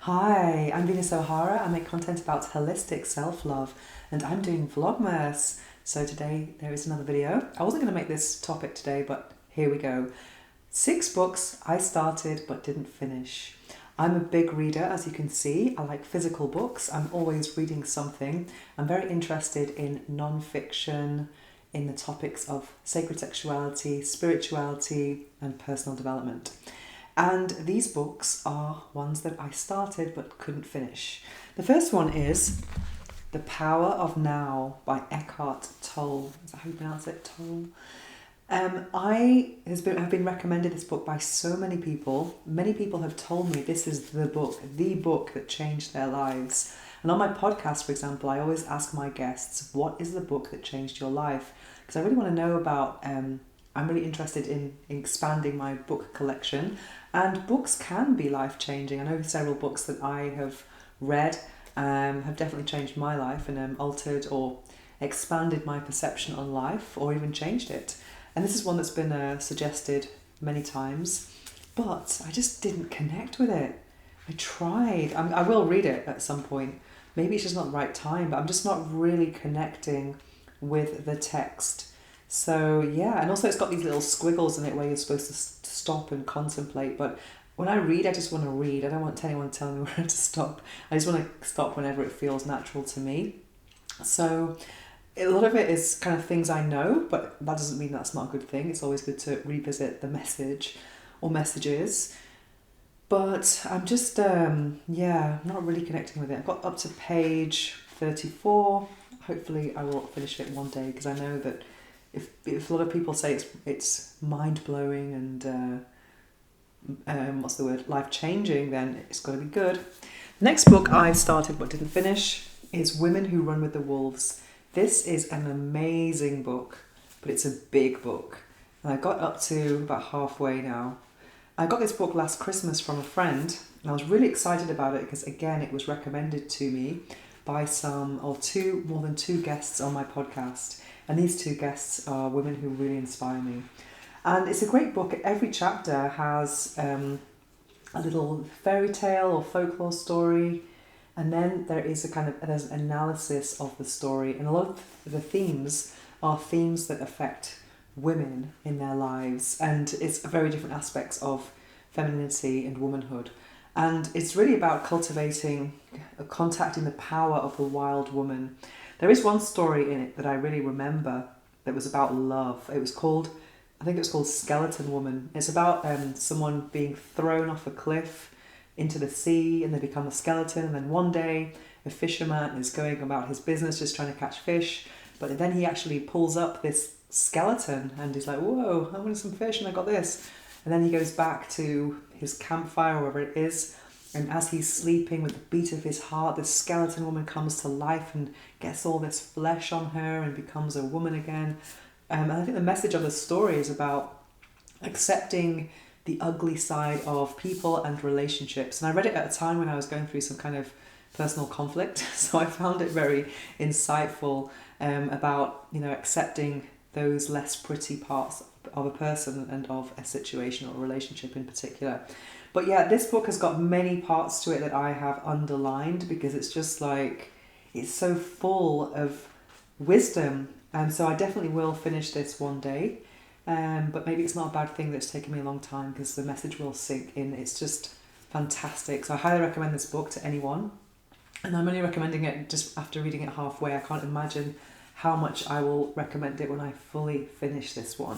Hi, I'm Venus O'Hara. I make content about holistic self-love and I'm doing Vlogmas. So today there is another video. I wasn't going to make this topic today, but here we go. 6 books I started but didn't finish. I'm a big reader, as you can see. I like physical books. I'm always reading something. I'm very interested in non-fiction, in the topics of sacred sexuality, spirituality, and personal development. And these books are ones that I started but couldn't finish. The first one is The Power of Now by Eckhart Tolle. Is that how you pronounce it? Tolle? Have been recommended this book by so many people. Many people have told me this is the book that changed their lives. And on my podcast, for example, I always ask my guests, what is the book that changed your life? Because I really want to know about, I'm really interested in expanding my book collection. And books can be life-changing. I know several books that I have read have definitely changed my life and altered or expanded my perception on life or even changed it. And this is one that's been suggested many times, but I just didn't connect with it. I tried. I will read it at some point. Maybe it's just not the right time, but I'm just not really connecting with the text. So yeah, and also it's got these little squiggles in it where you're supposed to stop and contemplate. But when I read, I just want to read. I don't want anyone telling me where to stop. I just want to stop whenever it feels natural to me. So a lot of it is kind of things I know, but that doesn't mean that's not a good thing. It's always good to revisit the message or messages. But I'm just, not really connecting with it. I've got up to page 34. Hopefully I will finish it one day because I know that if a lot of people say it's mind-blowing and life-changing, then it's got to be good. The next book I started but didn't finish is Women Who Run with the Wolves. This is an amazing book, but it's a big book. And I got up to about halfway now. I got this book last Christmas from a friend, and I was really excited about it because, again, it was recommended to me by more than two guests on my podcast. And these 2 guests are women who really inspire me. And it's a great book. Every chapter has a little fairy tale or folklore story. And then there's an analysis of the story. And a lot of the themes are themes that affect women in their lives. And it's very different aspects of femininity and womanhood. And it's really about contacting the power of the wild woman. There is one story in it that I really remember that was about love. I think it was called Skeleton Woman. It's about someone being thrown off a cliff into the sea and they become a skeleton. And then one day a fisherman is going about his business just trying to catch fish. But then he actually pulls up this skeleton and he's like, whoa, I wanted some fish and I got this. And then he goes back to his campfire, wherever it is. And as he's sleeping with the beat of his heart, this skeleton woman comes to life and gets all this flesh on her and becomes a woman again. And I think the message of the story is about accepting the ugly side of people and relationships. And I read it at a time when I was going through some kind of personal conflict. So I found it very insightful about, accepting those less pretty parts of a person and of a situation or a relationship in particular. But yeah, this book has got many parts to it that I have underlined because it's just it's so full of wisdom. And so I definitely will finish this one day. But maybe it's not a bad thing that it's taken me a long time because the message will sink in. It's just fantastic. So I highly recommend this book to anyone. And I'm only recommending it just after reading it halfway. I can't imagine how much I will recommend it when I fully finish this one.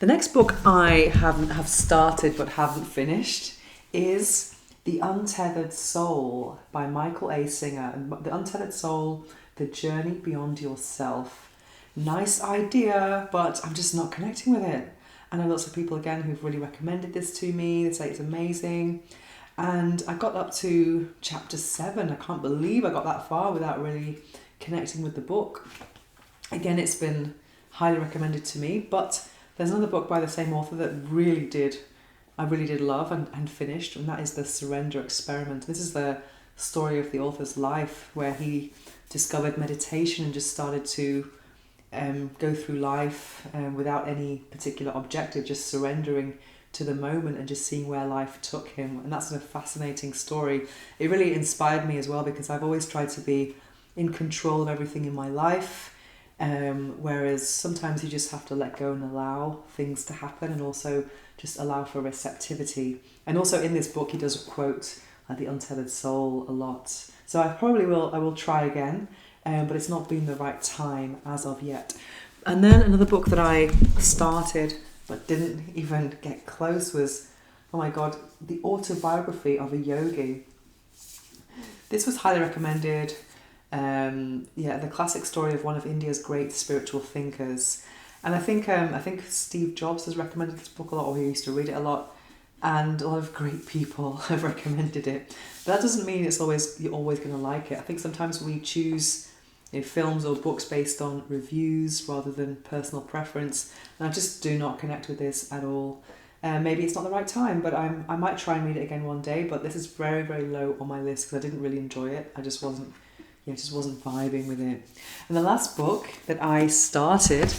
The next book I have started but haven't finished is The Untethered Soul by Michael A. Singer. And The Untethered Soul, The Journey Beyond Yourself. Nice idea, but I'm just not connecting with it. I know lots of people, again, who've really recommended this to me. They say it's amazing. And I got up to chapter 7. I can't believe I got that far without really connecting with the book. Again, it's been highly recommended to me, but there's another book by the same author that I really did love and finished, and that is The Surrender Experiment. This is the story of the author's life where he discovered meditation and just started to go through life without any particular objective, just surrendering to the moment and just seeing where life took him. And that's a fascinating story. It really inspired me as well, because I've always tried to be in control of everything in my life, whereas sometimes you just have to let go and allow things to happen, and also just allow for receptivity. And also in this book he does quote the untethered soul a lot. So I will try again, but it's not been the right time as of yet. And then another book that I started but didn't even get close was, oh my god, The Autobiography of a Yogi. This was highly recommended. The classic story of one of India's great spiritual thinkers. And I think Steve Jobs has recommended this book a lot, or he used to read it a lot, and a lot of great people have recommended it. But that doesn't mean you're always going to like it. I think sometimes we choose films or books based on reviews rather than personal preference, and I just do not connect with this at all. Maybe it's not the right time, but I might try and read it again one day. But this is very, very low on my list because I didn't really enjoy it. I just wasn't vibing with it. And the last book that I started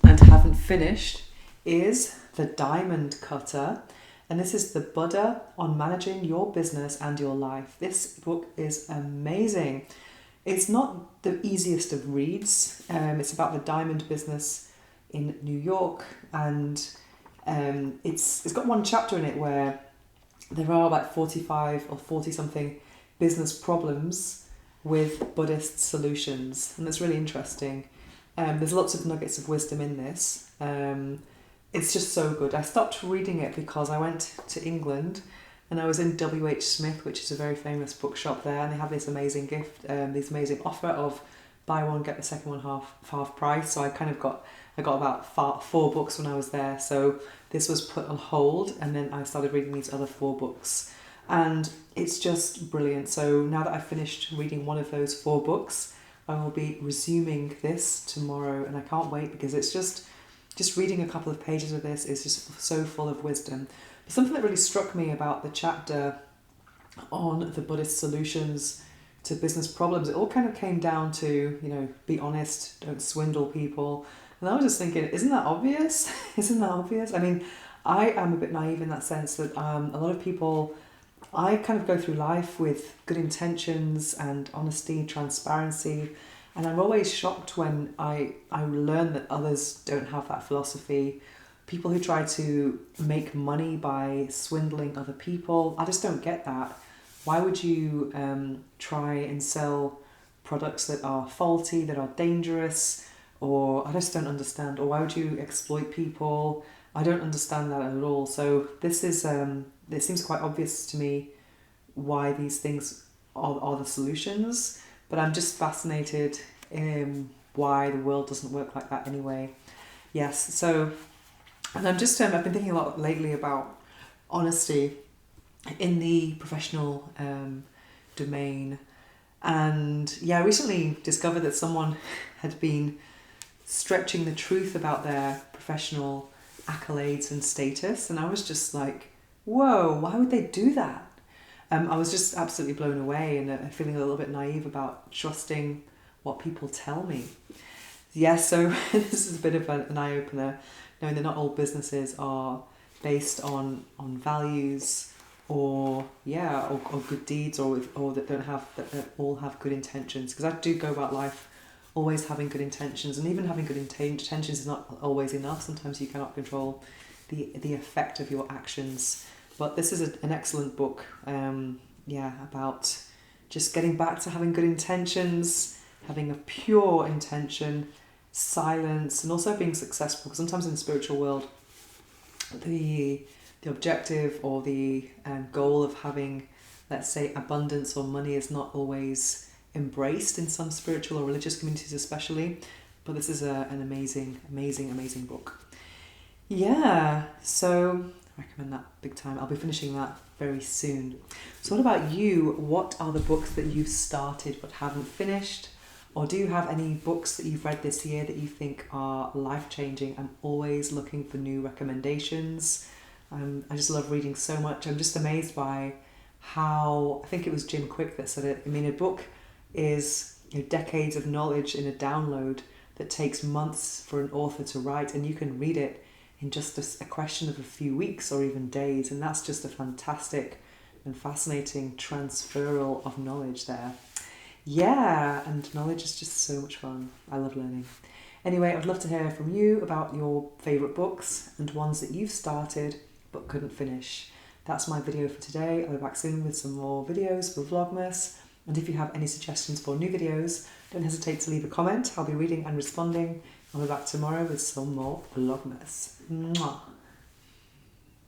and haven't finished is The Diamond Cutter. And this is the Buddha on managing your business and your life. This book is amazing. It's not the easiest of reads. It's about the diamond business in New York, and it's got one chapter in it where there are about 45 or 40 something business problems with Buddhist solutions, and it's really interesting. There's lots of nuggets of wisdom in this. It's just so good. I stopped reading it because I went to England and I was in W.H. Smith, which is a very famous bookshop there, and they have this amazing gift, this amazing offer of buy one, get the second one half price. So I got about 4 books when I was there. So this was put on hold, and then I started reading these other 4 books. And it's just brilliant. So now that I've finished reading one of those 4 books, I will be resuming this tomorrow, and I can't wait, because it's just reading a couple of pages of this is just so full of wisdom. But something that really struck me about the chapter on the Buddhist solutions to business problems, it all kind of came down to, be honest, don't swindle people. And I was just thinking, isn't that obvious? Isn't that obvious? I mean, I am a bit naive in that sense that a lot of people, I kind of go through life with good intentions and honesty, transparency, and I'm always shocked when I learn that others don't have that philosophy. People who try to make money by swindling other people, I just don't get that. Why would you try and sell products that are faulty, that are dangerous, or I just don't understand? Or why would you exploit people? I don't understand that at all. So this is, it seems quite obvious to me why these things are the solutions, but I'm just fascinated in why the world doesn't work like that anyway. Yes, so, and I'm just, I've been thinking a lot lately about honesty in the professional domain. And I recently discovered that someone had been stretching the truth about their professional accolades and status, and I was just like, whoa, why would they do that? I was just absolutely blown away, and feeling a little bit naive about trusting what people tell me. So this is a bit of an eye-opener, knowing that not all businesses are based on values or good deeds, or that all have good intentions. Because I do go about life always having good intentions, and even having good intentions is not always enough. Sometimes you cannot control the effect of your actions. But this is an excellent book, about just getting back to having good intentions, having a pure intention, silence, and also being successful. Because sometimes in the spiritual world, the objective or the goal of having, let's say, abundance or money is not always embraced in some spiritual or religious communities especially. But this is an amazing, amazing, amazing book. So I recommend that big time. I'll be finishing that very soon. So what about you? What are the books that you've started but haven't finished? Or do you have any books that you've read this year that you think are life-changing? I'm always looking for new recommendations. I just love reading so much. I'm just amazed by how, I think it was Jim Quick that said it. I mean, a book is decades of knowledge in a download that takes months for an author to write, and you can read it in just a question of a few weeks or even days. And that's just a fantastic and fascinating transferal of knowledge there. Yeah, and knowledge is just so much fun. I love learning. Anyway, I'd love to hear from you about your favourite books and ones that you've started but couldn't finish. That's my video for today. I'll be back soon with some more videos for Vlogmas. And if you have any suggestions for new videos, don't hesitate to leave a comment. I'll be reading and responding. I'll be back tomorrow with some more Vlogmas. Mwah.